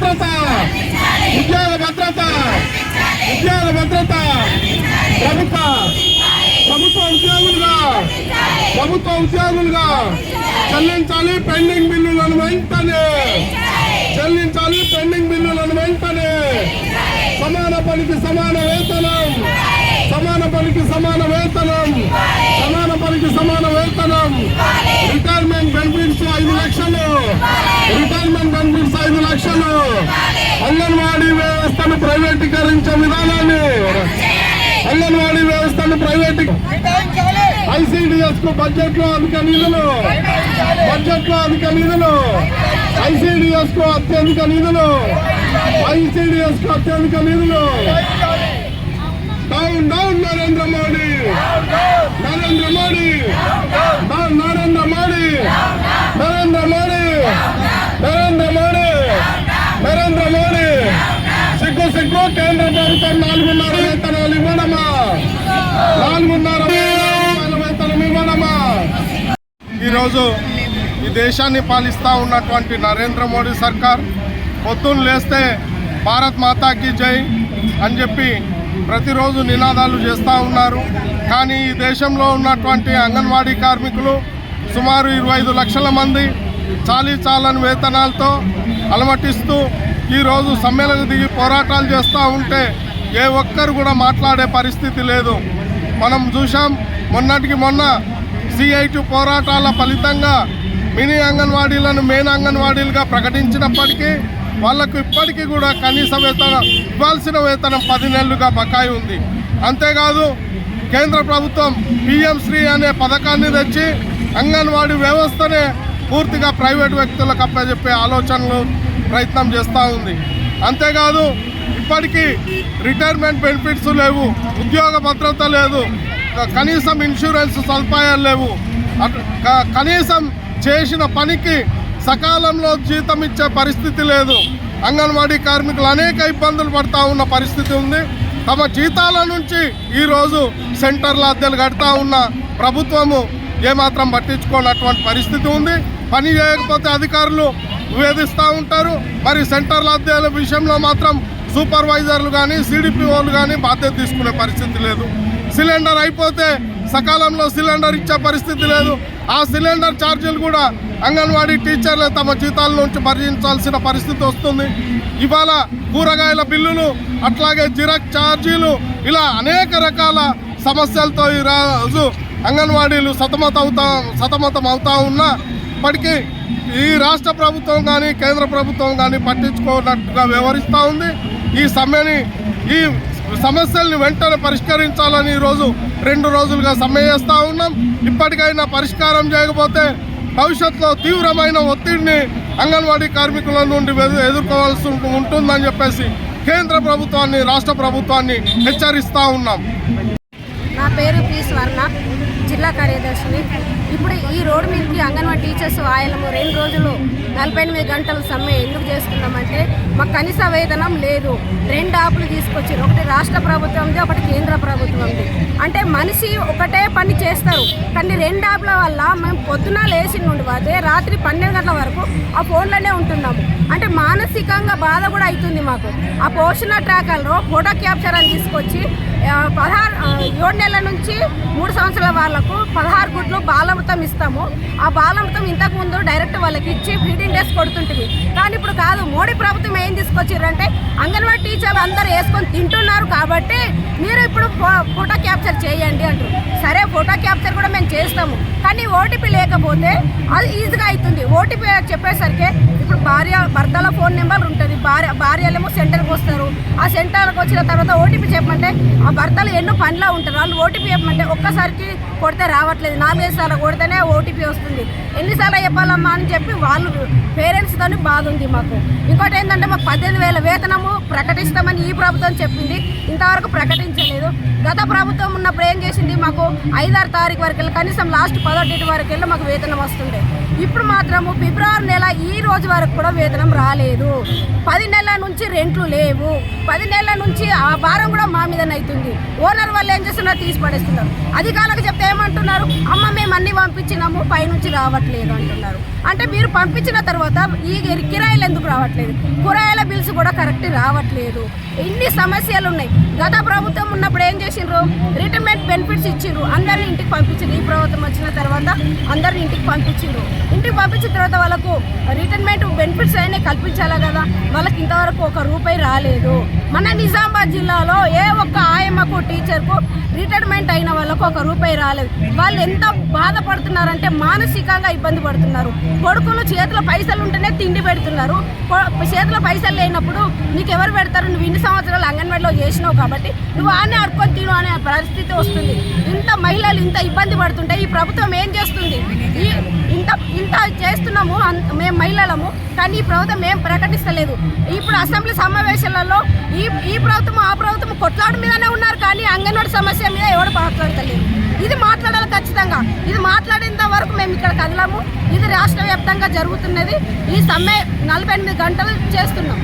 భద్రత ఉద్యోగ భద్రత ప్రభుత్వ ఉద్యోగులుగా చెల్లించాలి పెండింగ్ బిల్లులను వెంటనే సమాన పనికి సమాన వేతనం రిటైర్మెంట్ బెనిఫిట్స్ 5 లక్షలు అంగన్వాడీ వ్యవస్థను ప్రైవేటీకరించే విధానాన్ని ఐసిడిఎస్ కు బడ్జెట్ లో అధిక నిధులు ఐసిడిఎస్ కు అత్యధిక నిధులు డౌన్ నరేంద్ర మోడీ సిగ్గు కేంద్ర ప్రభుత్వం 4.5 వేతనాలు ఇవ్వడమా ఈరోజు ఈ దేశాన్ని పాలిస్తూ ఉన్నటువంటి నరేంద్ర మోడీ సర్కార్ పొద్దున్న లేస్తే భారత్ మాతాకి జై అని చెప్పి ప్రతిరోజు నినాదాలు చేస్తూ ఉన్నారు. కానీ ఈ దేశంలో ఉన్నటువంటి అంగన్వాడీ కార్మికులు సుమారు 25 లక్షల మంది చాలని వేతనాలతో అలమటిస్తూ ఈరోజు సమ్మెలకు దిగి పోరాటాలు చేస్తూ ఉంటే ఏ ఒక్కరు కూడా మాట్లాడే పరిస్థితి లేదు. మనం చూసాం మొన్నటికి మొన్న CIT పోరాటాల ఫలితంగా మినీ అంగన్వాడీలను మెయిన్ అంగన్వాడీలుగా ప్రకటించినప్పటికీ వాళ్లకు ఇప్పటికీ కూడా కనీస వేతనం ఇవ్వాల్సిన వేతనం 10 నెలలుగా బకాయి ఉంది. అంతేకాదు కేంద్ర ప్రభుత్వం PM శ్రీ అనే పథకాన్ని తెచ్చి అంగన్వాడీ వ్యవస్థనే పూర్తిగా ప్రైవేట్ వ్యక్తులకు అప్పచెప్పే ప్రయత్నం చేస్తూ ఉంది. అంతేకాదు ఇప్పటికీ రిటైర్మెంట్ బెనిఫిట్స్ లేవు, ఉద్యోగ భద్రత లేదు, కనీసం ఇన్సూరెన్స్ సదుపాయాలు లేవు, కనీసం చేసిన పనికి సకాలంలో జీతం ఇచ్చే పరిస్థితి లేదు. అంగన్వాడీ కార్మికులు అనేక ఇబ్బందులు పడుతూ ఉన్న పరిస్థితి ఉంది. తమ జీతాల నుంచి ఈరోజు సెంటర్ల అద్దెలు కడతా ఉన్న ప్రభుత్వము ఏమాత్రం పట్టించుకోనటువంటి పరిస్థితి ఉంది. పని చేయకపోతే అధికారులు వేధిస్తూ ఉంటారు. మరి సెంటర్ల అద్దెల విషయంలో మాత్రం సూపర్వైజర్లు కానీ CDPOలు కానీ బాధ్యత తీసుకునే పరిస్థితి లేదు. సిలిండర్ అయిపోతే సకాలంలో సిలిండర్ ఇచ్చే పరిస్థితి లేదు. ఆ సిలిండర్ ఛార్జీలు కూడా అంగన్వాడీ టీచర్లే తమ జీతాల నుంచి భరించాల్సిన పరిస్థితి వస్తుంది. ఇవాళ కూరగాయల బిల్లులు, అట్లాగే జిరాక్స్ ఛార్జీలు, ఇలా అనేక రకాల సమస్యలతో ఈరోజు అంగన్వాడీలు సతమతం అవుతా ఉన్నా ఇప్పటికీ ఈ రాష్ట్ర ప్రభుత్వం కానీ కేంద్ర ప్రభుత్వం కానీ పట్టించుకోనట్టుగా వ్యవహరిస్తూ ఉంది. ఈ సమస్యల్ని వెంటనే పరిష్కరించాలని ఈరోజు 2 రోజులుగా సమ్మె చేస్తూ ఉన్నాం. ఇప్పటికైనా పరిష్కారం చేయకపోతే భవిష్యత్తులో తీవ్రమైన ఒత్తిడిని అంగన్వాడీ కార్మికుల నుండి ఎదుర్కోవాల్సి ఉంటుందని చెప్పేసి కేంద్ర ప్రభుత్వాన్ని, రాష్ట్ర ప్రభుత్వాన్ని హెచ్చరిస్తూ ఉన్నాం. నా పేరు పి స్వర్ణ, జిల్లా కార్యదర్శిని. ఇప్పుడు ఈ రోడ్డు మీదకి అంగన్వాడీ టీచర్స్ వాయలము 2 రోజులు 48 గంటలు సమ్మె ఎందుకు చేస్తున్నామంటే మాకు కనీస వేతనం లేదు. 2 యాప్లు తీసుకొచ్చారు, ఒకటి రాష్ట్ర ప్రభుత్వంది, ఒకటి కేంద్ర ప్రభుత్వంది. అంటే మనిషి ఒకటే పని చేస్తారు, కానీ 2 యాప్ల వల్ల మేము పొద్దున లేచి నుండి పోతే రాత్రి 12 గంటల వరకు ఆ ఫోన్లోనే ఉంటున్నాము. అంటే మానసికంగా బాధ కూడా అవుతుంది మాకు. ఆ పోషణ ట్రాకర్లో ఫోటో క్యాప్చర్ అని తీసుకొచ్చి 7 నెలల నుంచి 3 సంవత్సరాల వాళ్ళకు 16 గుడ్లు బాలమృతం ఇస్తాము. ఆ బాలమృతం ఇంతకుముందు డైరెక్ట్ వాళ్ళకి ఇచ్చి ఫీడింగ్ డేస్ కొడుతుంటుంది. కానీ ఇప్పుడు కాదు, మోడీ ప్రభుత్వం ఏం తీసుకొచ్చారంటే అంగన్వాడీ టీచర్లు అందరూ వేసుకొని తింటున్నారు కాబట్టి మీరు ఇప్పుడు ఫోటో క్యాప్చర్ చేయండి అంటారు. సరే, ఫోటో క్యాప్చర్ కూడా మేము చేస్తాము, కానీ OTP లేకపోతే అది ఈజీగా అవుతుంది. OTP చెప్పేసరికి ఇప్పుడు భర్తల ఫోన్ నెంబర్ ఉంటుంది, భార్యలేమో సెంటర్కి వస్తారు. ఆ సెంటర్కి వచ్చిన తర్వాత OTP చెప్పమంటే ఆ భర్తలు ఎన్నో పనిలో ఉంటారు. వాళ్ళు OTP చెప్పమంటే ఒక్కసారికి కొడితే రావట్లేదు, 4-5 సార్లు కొడితేనే OTP వస్తుంది. ఎన్నిసార్లు చెప్పాలమ్మా అని చెప్పి వాళ్ళు పేరెంట్స్తో బాధ ఉంది మాకు. ఇంకోటి ఏంటంటే మాకు 18,000 వేతనము ప్రకటిస్తామని ఈ ప్రభుత్వం చెప్పింది, ఇంతవరకు ప్రకటించలేదు. గత ప్రభుత్వం ఉన్నప్పుడు ఏం చేసింది, మాకు 5-6 తారీఖు వరకు కనీసం లాస్ట్ 10వ డేట్ వరకు మాకు వేతనం వస్తుండే. ఇప్పుడు మాత్రము ఫిబ్రవరి నెల ఈ రోజు వరకు కూడా వేతనం రాలేదు. 10 నెలల నుంచి రెంట్లు లేవు. 10 నెలల నుంచి ఆ భారం కూడా మా మీదనే అవుతుంది. ఓనర్ వాళ్ళు ఏం చేస్తున్నారు, తీసి పడేస్తున్నారు. అధికారులకు చెప్తే ఏమంటున్నారు, అమ్మ మేము అన్ని పంపించినాము పైనుంచి రావట్లేదు అంటున్నారు. అంటే మీరు పంపించిన తర్వాత ఈ కిరాయిలు ఎందుకు రావట్లేదు? కూరగాయల బిల్స్ కూడా కరెక్ట్ రావట్లేదు. ఇన్ని సమస్యలు ఉన్నాయి. గత ప్రభుత్వం ఉన్నప్పుడు ఏం చేసిండ్రు, రిటైర్మెంట్ బెనిఫిట్స్ ఇచ్చిండ్రు, అందరిని ఇంటికి పంపించిండ్రు. ఈ ప్రభుత్వం వచ్చిన తర్వాత అందరిని ఇంటికి పంపించిండ్రు. ఇంటికి పంపించిన తర్వాత వాళ్ళకు రిటైర్మెంట్ బెనిఫిట్స్ అయినా కల్పించాలా కదా, వాళ్ళకి ఇంతవరకు ₹1 రాలేదు. మన నిజామాబాద్ జిల్లాలో ఏ ఒక్క ఆయమ్మకు టీచర్కు రిటైర్మెంట్ అయిన వాళ్ళకు ₹1 రాలేదు. వాళ్ళు ఎంత బాధపడుతున్నారంటే మానసికంగా ఇబ్బంది పడుతున్నారు. కొడుకులు చేతిలో పైసలు ఉంటేనే తిండి పెడుతున్నారు. చేతిలో పైసలు లేనప్పుడు నీకు ఎవరు పెడతారు? నువ్వు ఇన్ని సంవత్సరాలు అంగన్వాడీలో చేసినావు కాబట్టి నువ్వు ఆనే అడుకొని తిను అనే పరిస్థితి వస్తుంది. ఇంత మహిళలు ఇంత ఇబ్బంది పడుతుంటే ఈ ప్రభుత్వం ఏం చేస్తుంది? ఇంత చేస్తున్నాము మేము మహిళలము, కానీ ఈ ప్రభుత్వం ఏం ప్రకటిస్తలేదు. ఇప్పుడు అసెంబ్లీ సమావేశాలలో ఈ ప్రభుత్వం ఆ ప్రభుత్వం కొట్లాట మీదనే ఉన్నారు, కానీ అంగన్వాడీ సమస్య మీద ఎవరు మాట్లాడతలేదు. ఇది మాట్లాడాలి ఖచ్చితంగా. ఇది మాట్లాడేంత వరకు మేము ఇక్కడ కదలము. ఇది రాష్ట్ర వ్యాప్తంగా జరుగుతున్నది. ఈ సమ్మె 48 గంటలు చేస్తున్నాం.